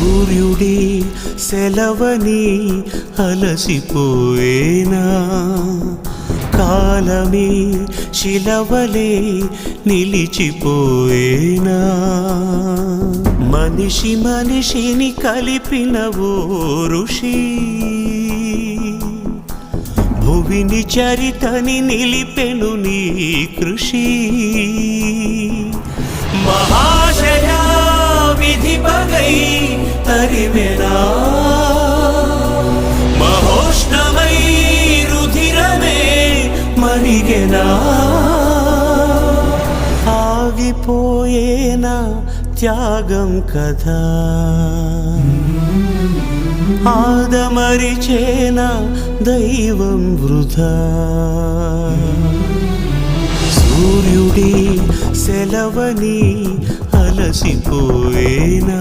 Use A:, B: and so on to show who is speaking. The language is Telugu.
A: సూర్యుడి సెలవని అలసిపోయేనా, కాలమే శిలవలే నిలిచిపోయేనా, మనిషి మనిషిని కలిపిన ఓ ఋషి, భువిని చరితని నిలిపెను నీ కృషి. మహాశయా విధి పగై తరిమెనా, మహోష్ణమై రుధిరమే మరిగెనా, ఆగిపోయేనా త్యాగం కదా, ఆదమరిచేనా దైవం వృధా. సూర్యుడి సెలవని అలసిపోయేనా.